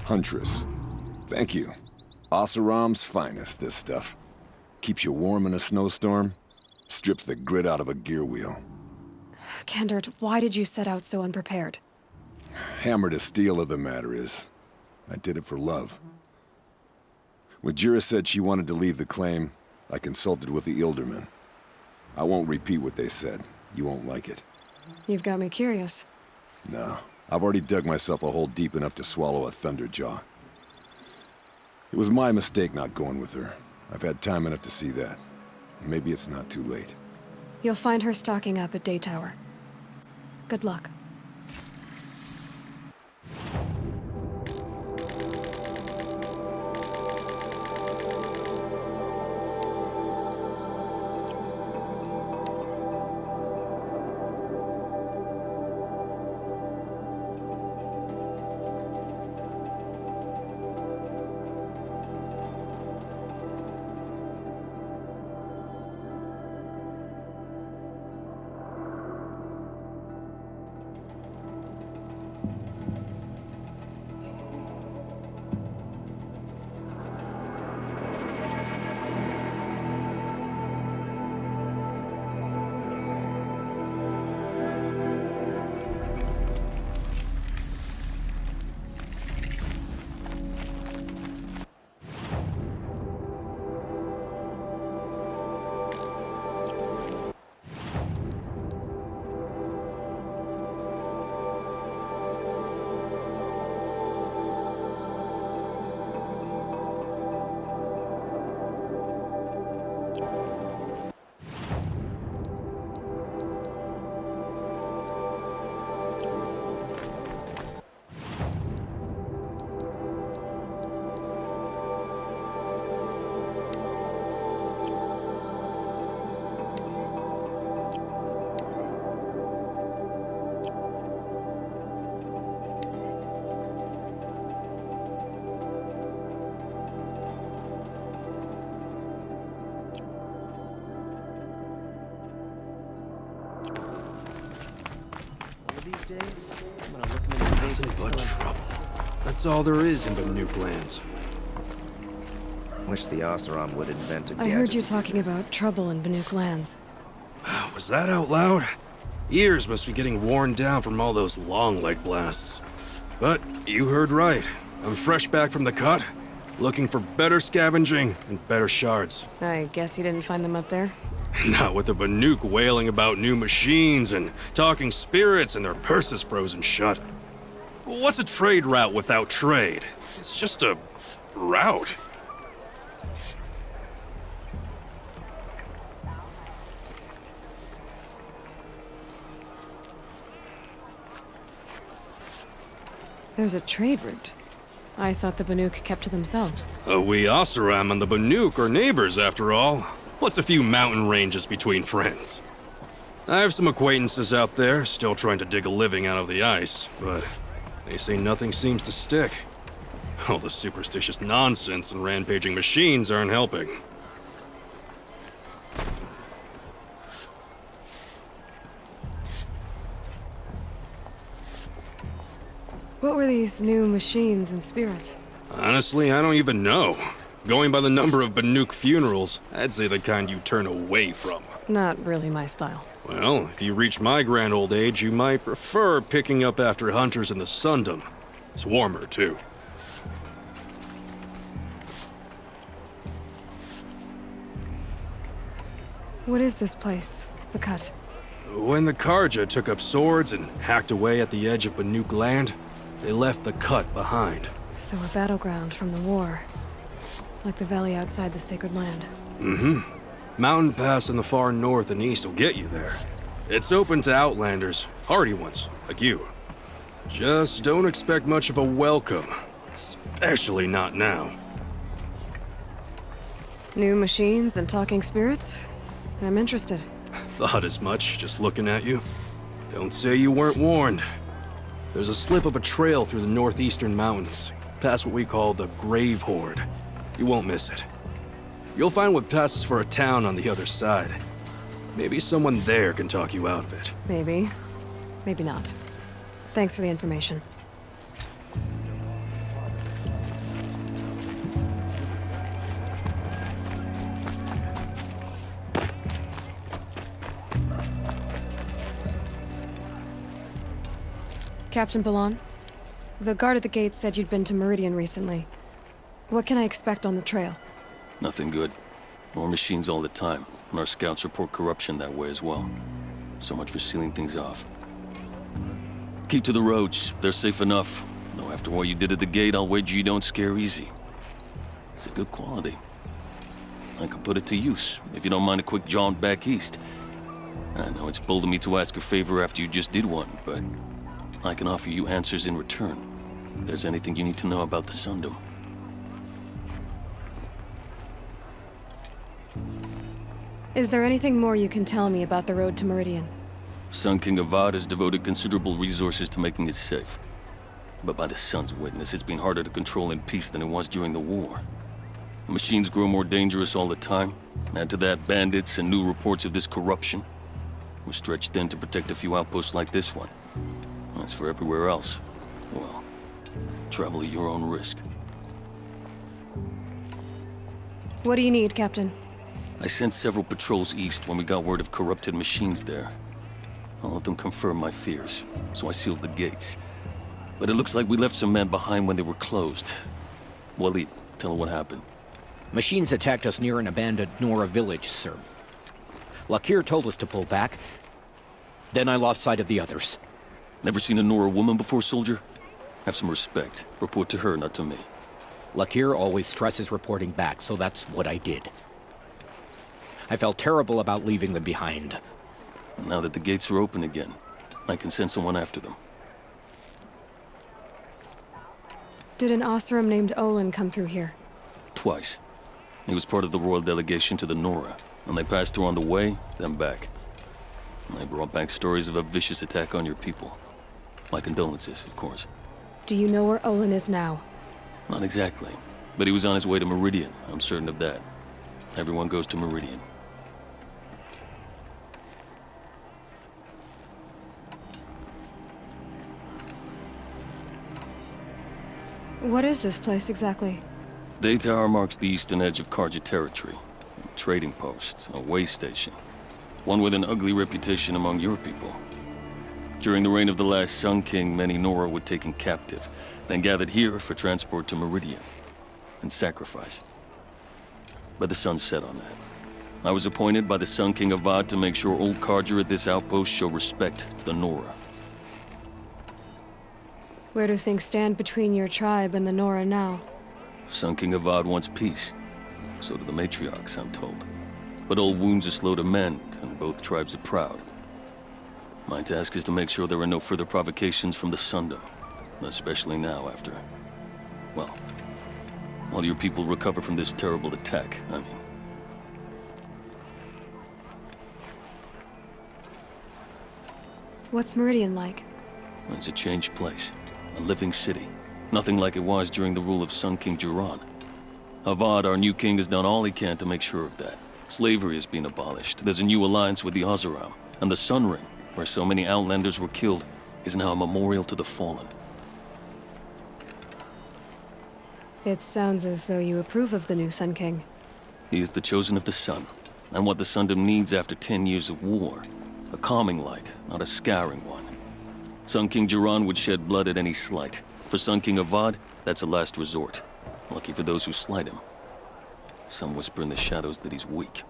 Huntress. Thank you. Oseram's finest, this stuff. Keeps you warm in a snowstorm, strips the grit out of a gear wheel. Kendert, why did you set out so unprepared? Hammer to steel of the matter is, I did it for love. When Jira said she wanted to leave the claim, I consulted with the Ilderman. I won't repeat what they said. You won't like it. You've got me curious. No, I've already dug myself a hole deep enough to swallow a thunderjaw. It was my mistake not going with her. I've had time enough to see that. Maybe it's not too late. You'll find her stocking up at Day Tower. Good luck. Days, I'm gonna look him in the face and but trouble. That's all there is in Banook lands. Wish the Oseram would invent a gadget. I heard you talking about trouble in Banook lands. Was that out loud? Ears must be getting worn down from all those long leg blasts. But you heard right. I'm fresh back from the cut, looking for better scavenging and better shards. I guess you didn't find them up there? Not with the Banook wailing about new machines and talking spirits and their purses frozen shut. What's a trade route without trade? It's just a route. There's a trade route. I thought the Banook kept to themselves. We Oseram and the Banook are neighbors after all. What's a few mountain ranges between friends? I have some acquaintances out there, still trying to dig a living out of the ice, but they say nothing seems to stick. All the superstitious nonsense and rampaging machines aren't helping. What were these new machines and spirits? Honestly, I don't even know. Going by the number of Banook funerals, I'd say the kind you turn away from. Not really my style. Well, if you reach my grand old age, you might prefer picking up after hunters in the Sundom. It's warmer, too. What is this place? The Cut? When the Karja took up swords and hacked away at the edge of Banook land, they left the Cut behind. So a battleground from the war. Like the valley outside the Sacred Land. Mm-hmm. Mountain Pass in the far north and east will get you there. It's open to outlanders, hardy ones, like you. Just don't expect much of a welcome. Especially not now. New machines and talking spirits? I'm interested. Thought as much, just looking at you. Don't say you weren't warned. There's a slip of a trail through the northeastern mountains, past what we call the Grave Horde. You won't miss it. You'll find what passes for a town on the other side. Maybe someone there can talk you out of it. Maybe. Maybe not. Thanks for the information. Captain Ballon, the guard at the gate said you'd been to Meridian recently. What can I expect on the trail? Nothing good. More machines all the time, and our scouts report corruption that way as well. So much for sealing things off. Keep to the roads. They're safe enough. Though after what you did at the gate, I'll wager you don't scare easy. It's a good quality. I could put it to use, if you don't mind a quick jaunt back east. I know it's bold of me to ask a favor after you just did one, but I can offer you answers in return. If there's anything you need to know about the Sundom. Is there anything more you can tell me about the road to Meridian? Sun King Avad has devoted considerable resources to making it safe. But by the Sun's witness, it's been harder to control in peace than it was during the war. The machines grow more dangerous all the time. Add to that bandits and new reports of this corruption. We're stretched thin to protect a few outposts like this one. As for everywhere else, well, travel at your own risk. What do you need, Captain? I sent several patrols east when we got word of corrupted machines there. All of them confirmed my fears, so I sealed the gates. But it looks like we left some men behind when they were closed. Waleed, tell her what happened. Machines attacked us near an abandoned Nora village, sir. Lakir told us to pull back. Then I lost sight of the others. Never seen a Nora woman before, soldier? Have some respect. Report to her, not to me. Lakir always stresses reporting back, so that's what I did. I felt terrible about leaving them behind. Now that the gates are open again, I can send someone after them. Did an Osram named Olin come through here? Twice. He was part of the royal delegation to the Nora, and they passed through on the way, then back. And they brought back stories of a vicious attack on your people. My condolences, of course. Do you know where Olin is now? Not exactly, but he was on his way to Meridian, I'm certain of that. Everyone goes to Meridian. What is this place exactly? Day Tower marks the eastern edge of Karja territory. A trading post, a way station. One with an ugly reputation among your people. During the reign of the last Sun King, many Nora were taken captive, then gathered here for transport to Meridian, and sacrifice. But the sun set on that. I was appointed by the Sun King Avad to make sure old Karja at this outpost show respect to the Nora. Where do things stand between your tribe and the Nora now? Sun King Avad wants peace. So do the matriarchs, I'm told. But old wounds are slow to mend, and both tribes are proud. My task is to make sure there are no further provocations from the Sundom. Especially now after... well, while your people recover from this terrible attack, I mean. What's Meridian like? It's a changed place. A living city. Nothing like it was during the rule of Sun King Jiran. Avad, our new king, has done all he can to make sure of that. Slavery has been abolished. There's a new alliance with the Oseram. And the Sun Ring, where so many Outlanders were killed, is now a memorial to the fallen. It sounds as though you approve of the new Sun King. He is the chosen of the sun, and what the Sundom needs after 10 years of war. A calming light, not a scouring one. Sun King Jiran would shed blood at any slight. For Sun King Avad, that's a last resort. Lucky for those who slight him. Some whisper in the shadows that he's weak.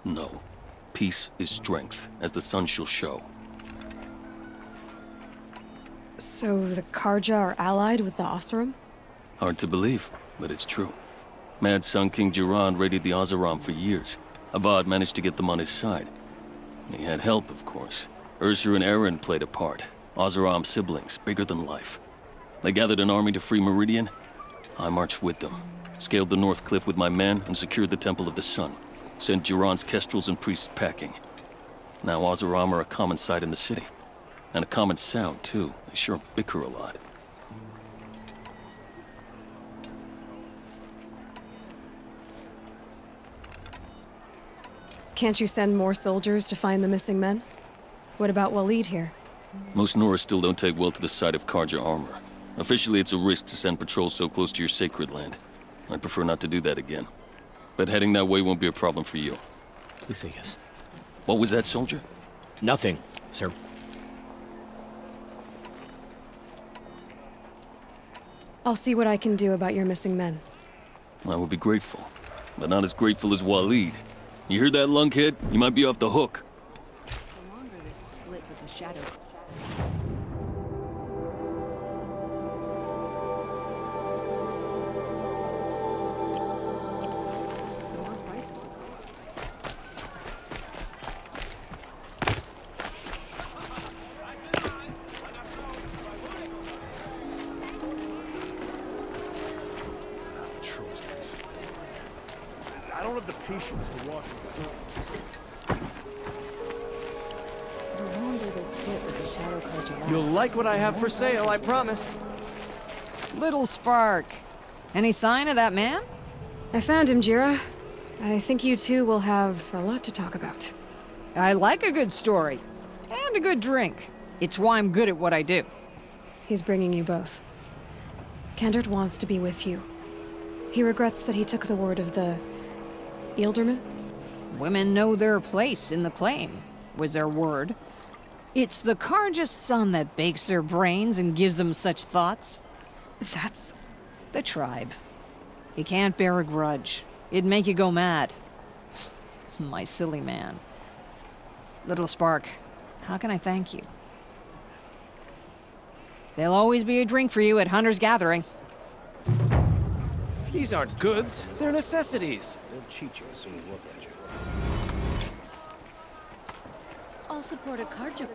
No. Peace is strength, as the sun shall show. So the Karja are allied with the Osram? Hard to believe, but it's true. Mad Sun King Jiran raided the Oseram for years. Avad managed to get them on his side. He had help, of course. Ursur and Eren played a part. Oseram siblings, bigger than life. They gathered an army to free Meridian. I marched with them, scaled the North Cliff with my men, and secured the Temple of the Sun. Sent Jiran's kestrels and priests packing. Now Oseram are a common sight in the city. And a common sound, too. They sure bicker a lot. Can't you send more soldiers to find the missing men? What about Waleed here? Most Nora still don't take well to the sight of Karja armor. Officially, it's a risk to send patrols so close to your sacred land. I'd prefer not to do that again. But heading that way won't be a problem for you. Please say yes. What was that, soldier? Nothing, sir. I'll see what I can do about your missing men. I would be grateful, but not as grateful as Waleed. You hear that, lunkhead? You might be off the hook. No longer this split with the shadow. This is more prices. I don't have the patience to walk in circles. No longer this split with the shadow cult. You'll like what I have for sale, I promise. Little Spark. Any sign of that man? I found him, Jira. I think you two will have a lot to talk about. I like a good story. And a good drink. It's why I'm good at what I do. He's bringing you both. Kendrick wants to be with you. He regrets that he took the word of the Ealdorman? Women know their place in the claim, was their word. It's the Carja's son that bakes their brains and gives them such thoughts. That's... The tribe. You can't bear a grudge. It'd make you go mad. My silly man. Little Spark, how can I thank you? There'll always be a drink for you at Hunter's Gathering. These aren't goods, they're necessities. They'll cheat you as soon as look at you. I'll support a card job.